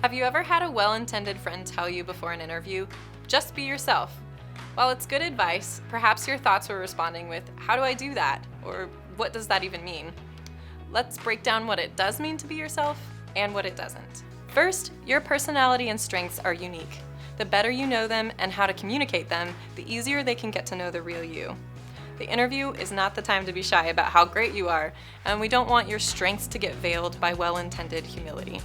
Have you ever had a well-intended friend tell you before an interview, just be yourself? While it's good advice, perhaps your thoughts were responding with, how do I do that? Or what does that even mean? Let's break down what it does mean to be yourself and what it doesn't. First, your personality and strengths are unique. The better you know them and how to communicate them, the easier they can get to know the real you. The interview is not the time to be shy about how great you are, and we don't want your strengths to get veiled by well-intended humility.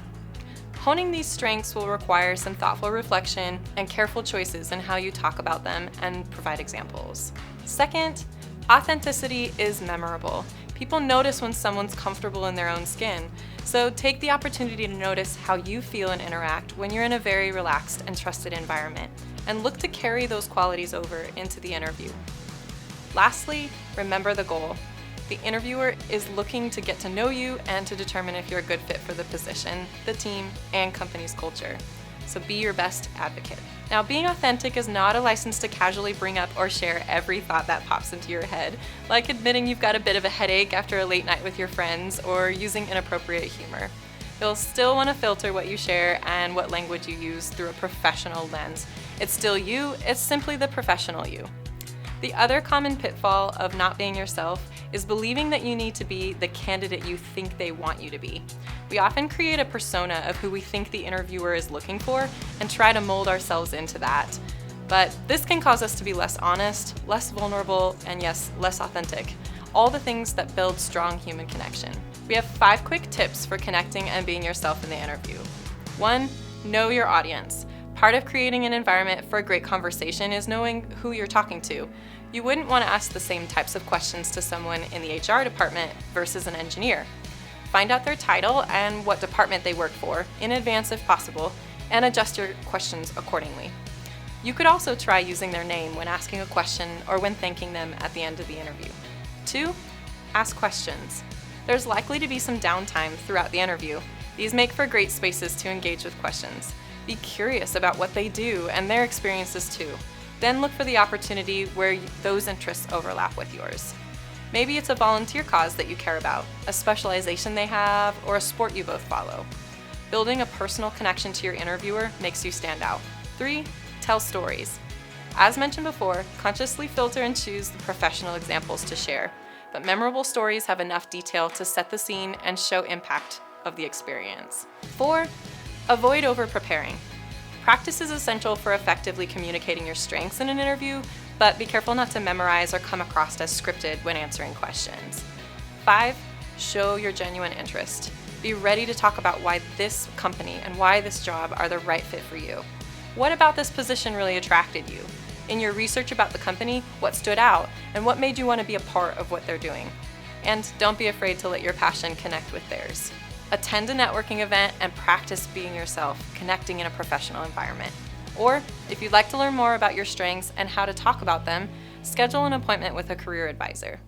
Honing these strengths will require some thoughtful reflection and careful choices in how you talk about them and provide examples. Second, authenticity is memorable. People notice when someone's comfortable in their own skin, so take the opportunity to notice how you feel and interact when you're in a very relaxed and trusted environment, and look to carry those qualities over into the interview. Lastly, remember the goal. The interviewer is looking to get to know you and to determine if you're a good fit for the position, the team, and company's culture. So be your best advocate. Now, being authentic is not a license to casually bring up or share every thought that pops into your head, like admitting you've got a bit of a headache after a late night with your friends or using inappropriate humor. You'll still want to filter what you share and what language you use through a professional lens. It's still you, it's simply the professional you. The other common pitfall of not being yourself is believing that you need to be the candidate you think they want you to be. We often create a persona of who we think the interviewer is looking for and try to mold ourselves into that. But this can cause us to be less honest, less vulnerable, and yes, less authentic. All the things that build strong human connection. We have 5 quick tips for connecting and being yourself in the interview. 1. Know your audience. Part of creating an environment for a great conversation is knowing who you're talking to. You wouldn't want to ask the same types of questions to someone in the HR department versus an engineer. Find out their title and what department they work for in advance if possible, and adjust your questions accordingly. You could also try using their name when asking a question or when thanking them at the end of the interview. 2. Ask questions. There's likely to be some downtime throughout the interview. These make for great spaces to engage with questions. Be curious about what they do and their experiences too. Then look for the opportunity where those interests overlap with yours. Maybe it's a volunteer cause that you care about, a specialization they have, or a sport you both follow. Building a personal connection to your interviewer makes you stand out. 3. Tell stories. As mentioned before, consciously filter and choose the professional examples to share, but memorable stories have enough detail to set the scene and show impact of the experience. 4. Avoid over-preparing. Practice is essential for effectively communicating your strengths in an interview, but be careful not to memorize or come across as scripted when answering questions. 5. Show your genuine interest. Be ready to talk about why this company and why this job are the right fit for you. What about this position really attracted you? In your research about the company, what stood out, and what made you want to be a part of what they're doing? And don't be afraid to let your passion connect with theirs. Attend a networking event and practice being yourself, connecting in a professional environment. Or, if you'd like to learn more about your strengths and how to talk about them, schedule an appointment with a career advisor.